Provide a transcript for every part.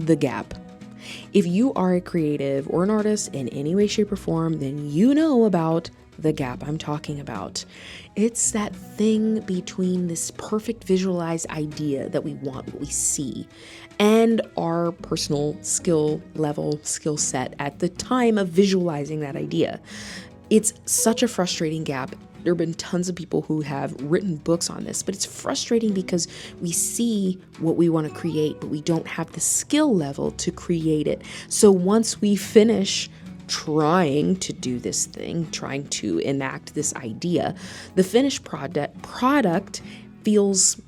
the gap. If you are a creative or an artist in any way, shape, or form, then you know about the gap I'm talking about. It's that thing between this perfect visualized idea that we want, what we see, and our personal skill level, skill set at the time of visualizing that idea. It's such a frustrating gap. There have been tons of people who have written books on this, but it's frustrating because we see what we want to create, but we don't have the skill level to create it. So once we finish trying to do this thing, trying to enact this idea, the finished product feels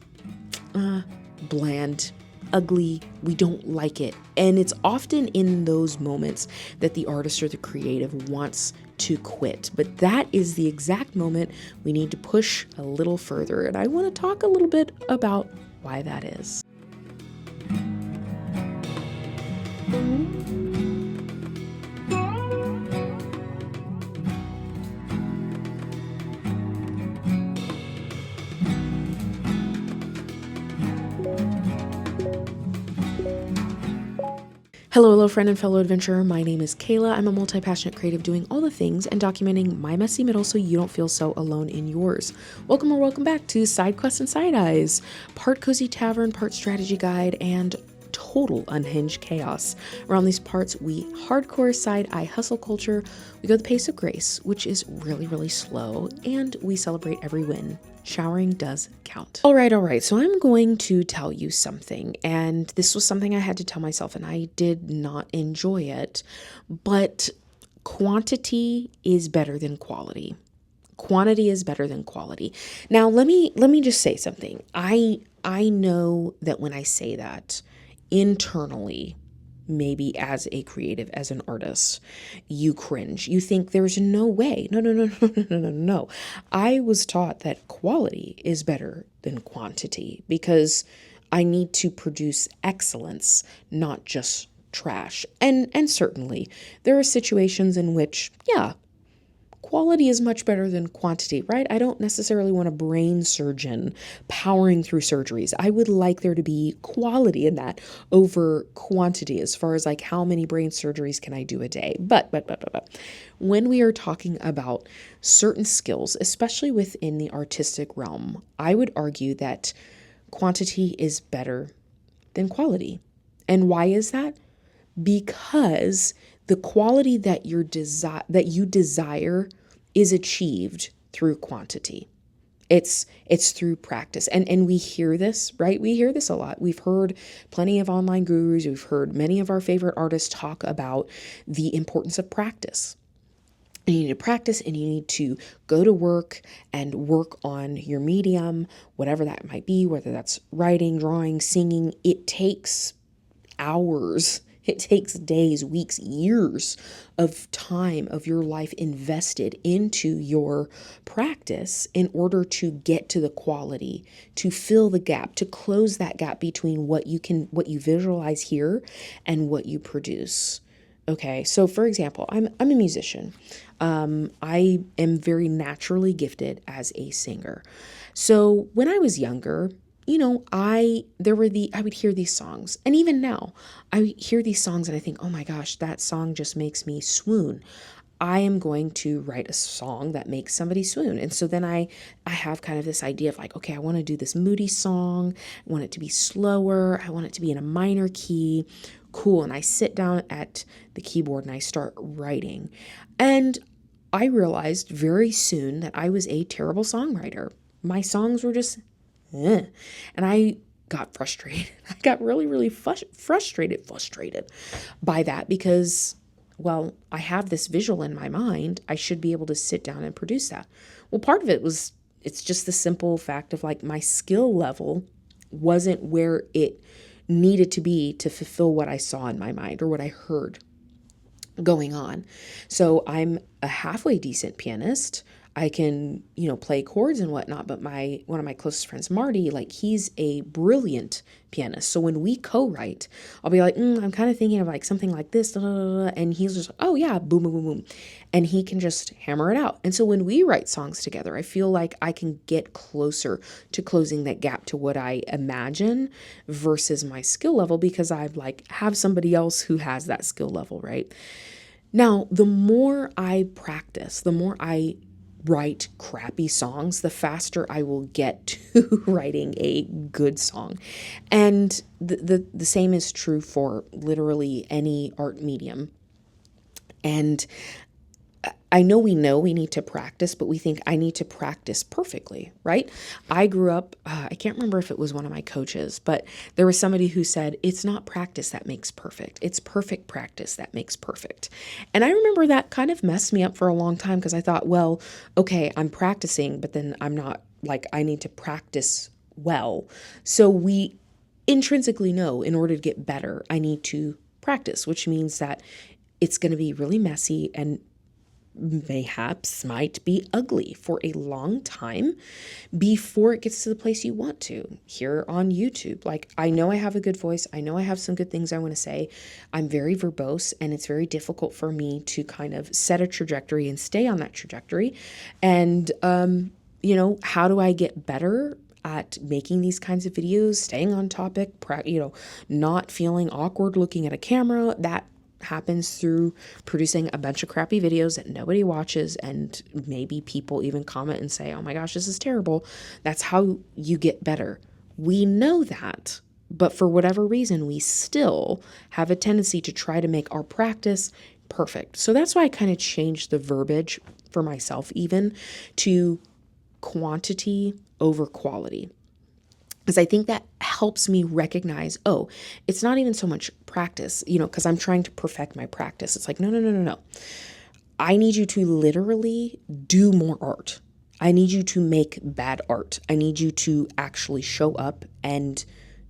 bland, ugly. We don't like it. And it's often in those moments that the artist or the creative wants to quit. But that is the exact moment we need to push a little further. And I want to talk a little bit about why that is. Hello, friend and fellow adventurer. My name is Kayla. I'm a multi-passionate creative doing all the things and documenting my messy middle so you don't feel so alone in yours. Welcome or welcome back to Sidequests and Sideeyes, part cozy tavern, part strategy guide, and total unhinged chaos. Around these parts, we hardcore side-eye hustle culture. We go the pace of grace, which is really, really slow, and we celebrate every win. Showering does count. All right. So I'm going to tell you something, and this was something I had to tell myself, and I did not enjoy it, but quantity is better than quality. Quantity is better than quality. Now, let me just say something. I know that when I say that, internally, maybe as a creative, as an artist, you cringe. You think there's no way. No. I was taught that quality is better than quantity because I need to produce excellence, not just trash. And certainly there are situations in which, quality is much better than quantity, right? I don't necessarily want a brain surgeon powering through surgeries. I would like there to be quality in that over quantity as far as like how many brain surgeries can I do a day. But when we are talking about certain skills, especially within the artistic realm, I would argue that quantity is better than quality. And why is that? Because the quality that you desire is achieved through quantity. It's through practice. And we hear this, right? We hear this a lot. We've heard plenty of online gurus. We've heard many of our favorite artists talk about the importance of practice. And you need to practice and you need to go to work and work on your medium, whatever that might be, whether that's writing, drawing, singing. It takes hours. It takes days, weeks, years of time of your life invested into your practice in order to get to the quality, to fill the gap, to close that gap between what you visualize here and what you produce. Okay, so for example, I'm a musician. I am very naturally gifted as a singer. So when I was younger, I would hear these songs, and even now I hear these songs and I think, oh my gosh, that song just makes me swoon. I am going to write a song that makes somebody swoon. And so then I have kind of this idea of like, okay, I want to do this moody song. I want it to be slower. I want it to be in a minor key. Cool. And I sit down at the keyboard and I start writing. And I realized very soon that I was a terrible songwriter. My songs were just and I got frustrated. I got really, really frustrated by that because, well, I have this visual in my mind. I should be able to sit down and produce that. Well, part of it's just the simple fact of like my skill level wasn't where it needed to be to fulfill what I saw in my mind or what I heard going on. So I'm a halfway decent pianist. I can, play chords and whatnot, but one of my closest friends, Marty, like he's a brilliant pianist. So when we co-write, I'll be like, I'm kind of thinking of like something like this, da, da, da, da, and he's just, oh yeah, boom, boom, boom, boom. And he can just hammer it out. And so when we write songs together, I feel like I can get closer to closing that gap to what I imagine versus my skill level, because I like have somebody else who has that skill level, right? Now, the more I practice, the more I write crappy songs, the faster I will get to writing a good song. And the same is true for literally any art medium. And I know we need to practice, but we think I need to practice perfectly, right? I grew up, I can't remember if it was one of my coaches, but there was somebody who said, it's not practice that makes perfect. It's perfect practice that makes perfect. And I remember that kind of messed me up for a long time, because I thought, well, okay, I'm practicing, but then I'm not, like, I need to practice well. So we intrinsically know in order to get better, I need to practice, which means that it's going to be really messy and mayhaps might be ugly for a long time before it gets to the place you want to. Here on YouTube, like, I know I have a good voice. I know I have some good things I want to say. I'm very verbose, and it's very difficult for me to kind of set a trajectory and stay on that trajectory. And, how do I get better at making these kinds of videos, staying on topic, not feeling awkward looking at a camera? That happens through producing a bunch of crappy videos that nobody watches, and maybe people even comment and say, oh my gosh, this is terrible. That's how you get better. We know that, but for whatever reason, we still have a tendency to try to make our practice perfect. So that's why I kind of changed the verbiage for myself even to quantity over quality. Because I think that helps me recognize, oh, it's not even so much practice, because I'm trying to perfect my practice. It's like, no. I need you to literally do more art. I need you to make bad art. I need you to actually show up and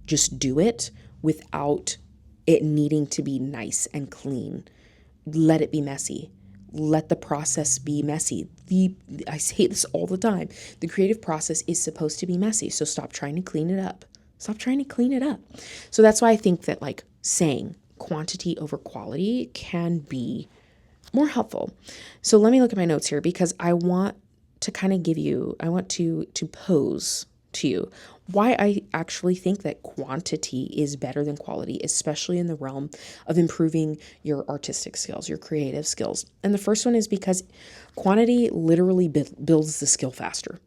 just do it without it needing to be nice and clean. Let it be messy. Let the process be messy. I say this all the time. The creative process is supposed to be messy. So stop trying to clean it up. Stop trying to clean it up. So that's why I think that like saying quantity over quality can be more helpful. So let me look at my notes here, because I want to kind of to pose to you why I actually think that quantity is better than quality, especially in the realm of improving your artistic skills, your creative skills. And the first one is because quantity literally builds the skill faster.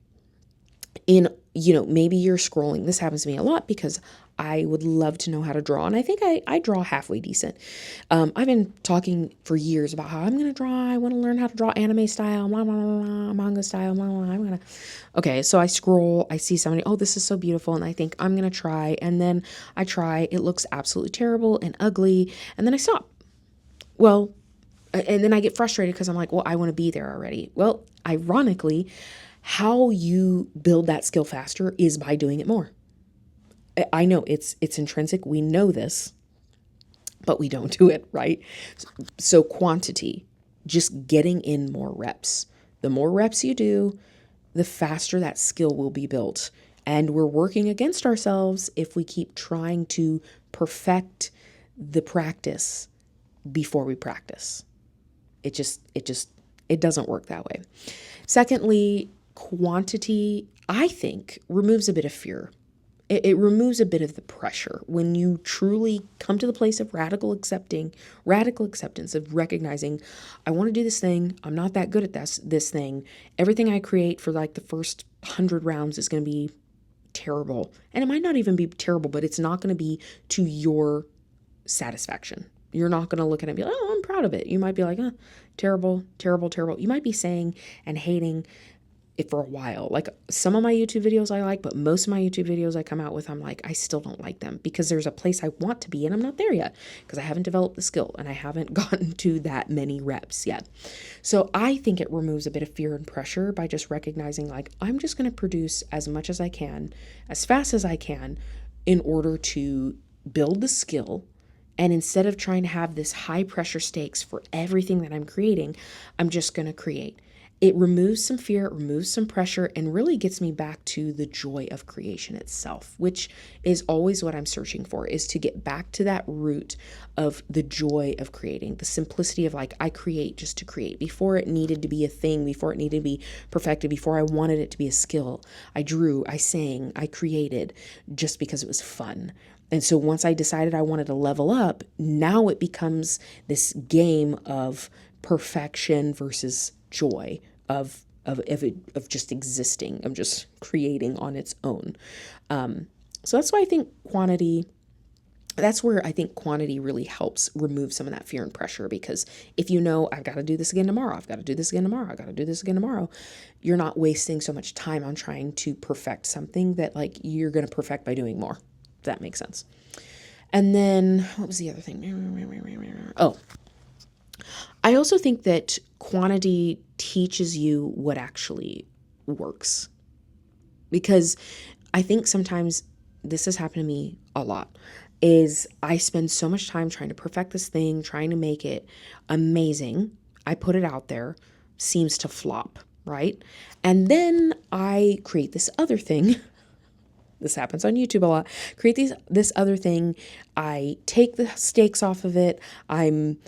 Maybe you're scrolling. This happens to me a lot because I would love to know how to draw. And I think I draw halfway decent. I've been talking for years about how I'm going to draw. I want to learn how to draw anime style, blah, blah, blah, blah, manga style. Blah, blah, blah. Okay, so I scroll. I see somebody, oh, this is so beautiful. And I think I'm going to try. And then I try. It looks absolutely terrible and ugly. And then I stop. Well, and then I get frustrated because I'm like, well, I want to be there already. Well, ironically, how you build that skill faster is by doing it more. I know it's intrinsic. We know this, but we don't do it, right? So quantity, just getting in more reps. The more reps you do, the faster that skill will be built. And we're working against ourselves if we keep trying to perfect the practice before we practice. It doesn't work that way. Secondly, quantity, I think, removes a bit of fear. It removes a bit of the pressure when you truly come to the place of radical acceptance of recognizing, I want to do this thing. I'm not that good at this thing. Everything I create for like the first 100 rounds is going to be terrible. And it might not even be terrible, but it's not going to be to your satisfaction. You're not going to look at it and be like, oh, I'm proud of it. You might be like, terrible, terrible, terrible. You might be saying and hating it for a while. Like some of my YouTube videos I like, but most of my YouTube videos I come out with, I'm like, I still don't like them because there's a place I want to be and I'm not there yet because I haven't developed the skill and I haven't gotten to that many reps yet. So I think it removes a bit of fear and pressure by just recognizing like, I'm just going to produce as much as I can, as fast as I can in order to build the skill. And instead of trying to have this high pressure stakes for everything that I'm creating, I'm just going to create. it removes some fear, it removes some pressure, and really gets me back to the joy of creation itself, which is always what I'm searching for, is to get back to that root of the joy of creating, the simplicity of like, I create just to create. Before it needed to be a thing, before it needed to be perfected, before I wanted it to be a skill, I drew, I sang, I created just because it was fun. And so once I decided I wanted to level up, now it becomes this game of perfection versus joy of just existing, of just creating on its own. So that's why I think that's where I think quantity really helps remove some of that fear and pressure, because if you know, I've got to do this again tomorrow, I've got to do this again tomorrow, I've got to do this again tomorrow, you're not wasting so much time on trying to perfect something that like you're going to perfect by doing more. If that makes sense. And then what was the other thing? Oh, I also think that quantity teaches you what actually works, because I think sometimes this has happened to me a lot, is I spend so much time trying to perfect this thing, trying to make it amazing. I put it out there, seems to flop, right? And then I create this other thing. This happens on YouTube a lot. Create this other thing. I take the stakes off of it. I'm,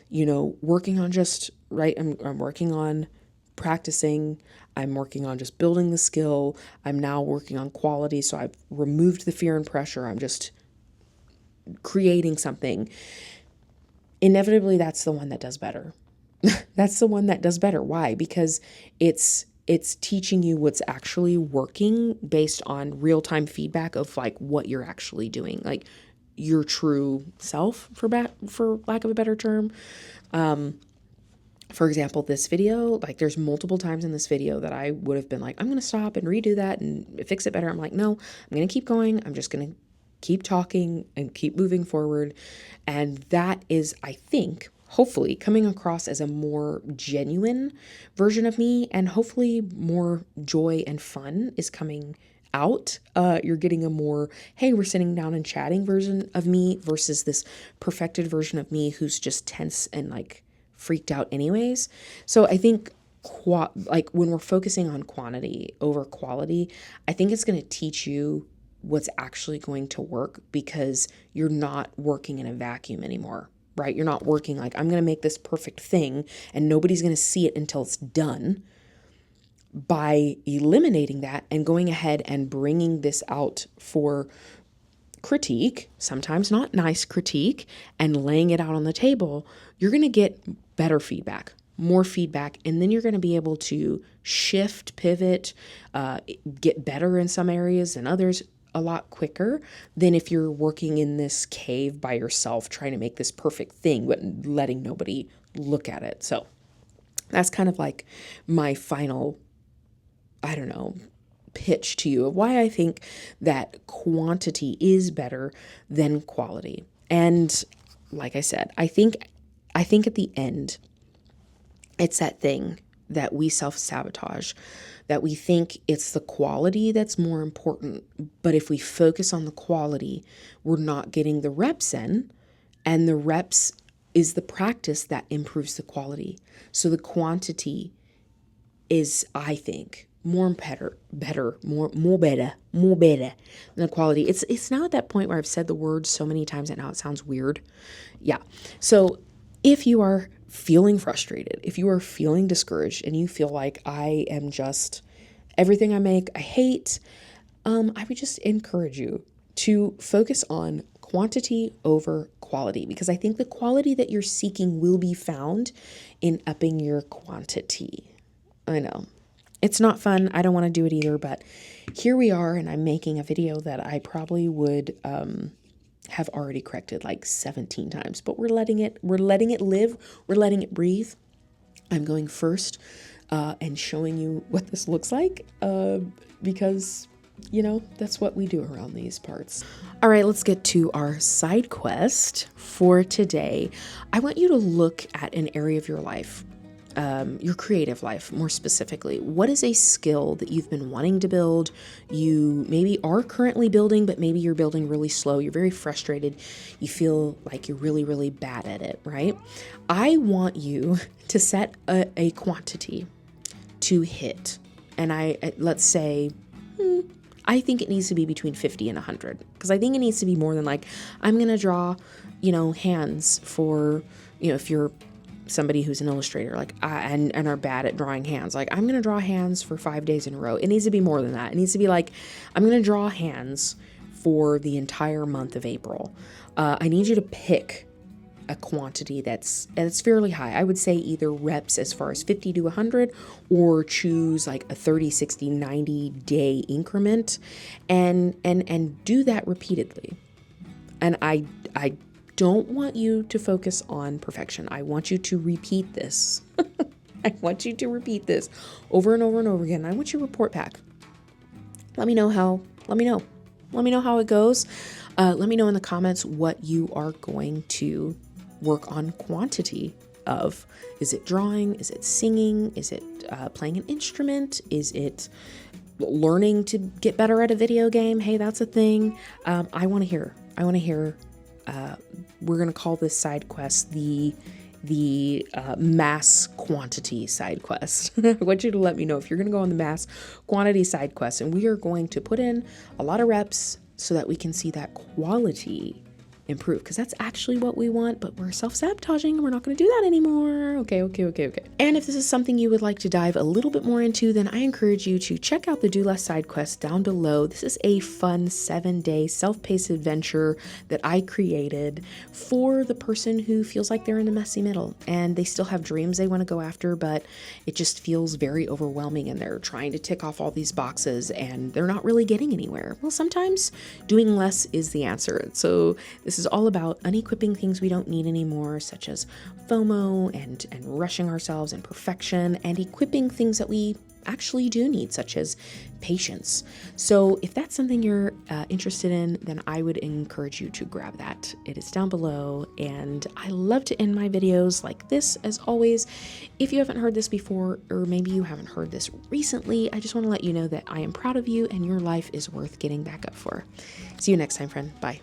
working on just, right? I'm working on practicing. I'm working on just building the skill. I'm now working on quality. So I've removed the fear and pressure. I'm just creating something. Inevitably, that's the one that does better. That's the one that does better. Why? Because it's teaching you what's actually working based on real-time feedback of like what you're actually doing, like your true self, for lack of a better term. For example, this video, like there's multiple times in this video that I would have been like, I'm going to stop and redo that and fix it better. I'm like, no, I'm going to keep going. I'm just going to keep talking and keep moving forward. And that is, I think, hopefully coming across as a more genuine version of me, and hopefully more joy and fun is coming out. You're getting a more, hey, we're sitting down and chatting version of me versus this perfected version of me who's just tense and like freaked out anyways. So I think like when we're focusing on quantity over quality, I think it's going to teach you what's actually going to work, because you're not working in a vacuum anymore. Right? You're not working like, I'm going to make this perfect thing and nobody's going to see it until it's done. By eliminating that and going ahead and bringing this out for critique, sometimes not nice critique, and laying it out on the table, you're going to get better feedback, more feedback, and then you're going to be able to shift, pivot, get better in some areas than others a lot quicker than if you're working in this cave by yourself trying to make this perfect thing but letting nobody look at it. So that's kind of like my final, pitch to you of why I think that quantity is better than quality. And like I said, I think at the end, it's that thing that we self-sabotage, that we think it's the quality that's more important. But if we focus on the quality, we're not getting the reps in, and the reps is the practice that improves the quality. So the quantity is, I think, more better than the quality. It's now at that point where I've said the word so many times that now it sounds weird. Yeah. So if you are feeling frustrated, if you are feeling discouraged and you feel like I am just, everything I make, I hate, I would just encourage you to focus on quantity over quality, because I think the quality that you're seeking will be found in upping your quantity. I know it's not fun. I don't want to do it either, but here we are, and I'm making a video that I probably would, have already corrected like 17 times, but we're letting it live. We're letting it breathe. I'm going first, and showing you what this looks like, because, that's what we do around these parts. All right, let's get to our side quest for today. I want you to look at an area of your life, your creative life more specifically. What is a skill that you've been wanting to build? You maybe are currently building, but maybe you're building really slow. You're very frustrated. You feel like you're really, really bad at it, right? I want you to set a quantity to hit, and let's say, I think it needs to be between 50 and 100, because I think it needs to be more than like, I'm going to draw, hands for, if you're somebody who's an illustrator, like, and are bad at drawing hands, like, I'm going to draw hands for 5 days in a row. It needs to be more than that. It needs to be like, I'm going to draw hands for the entire month of April. I need you to pick a quantity that's fairly high. I would say either reps as far as 50 to 100, or choose like a 30, 60, 90 day increment and do that repeatedly. And I don't want you to focus on perfection. I want you to repeat this. I want you to repeat this over and over and over again. I want you to report back. Let me know how it goes. Let me know in the comments what you are going to work on quantity of. Is it drawing? Is it singing? Is it playing an instrument? Is it learning to get better at a video game? Hey, that's a thing. I want to hear. We're going to call this side quest the mass quantity side quest. I want you to let me know if you're going to go on the mass quantity side quest, and we are going to put in a lot of reps so that we can see that quality improve, because that's actually what we want, but we're self-sabotaging and we're not going to do that anymore. Okay. And if this is something you would like to dive a little bit more into, then I encourage you to check out the Do Less Sidequest down below. This is a fun 7-day self-paced adventure that I created for the person who feels like they're in the messy middle and they still have dreams they want to go after, but it just feels very overwhelming and they're trying to tick off all these boxes and they're not really getting anywhere. Well, sometimes doing less is the answer. So this is all about unequipping things we don't need anymore, such as FOMO and rushing ourselves and perfection, and equipping things that we actually do need, such as patience. So if that's something you're interested in, then I would encourage you to grab that. It is down below, and I love to end my videos like this, as always. If you haven't heard this before, or maybe you haven't heard this recently, I just want to let you know that I am proud of you and your life is worth getting back up for. See you next time, friend. Bye.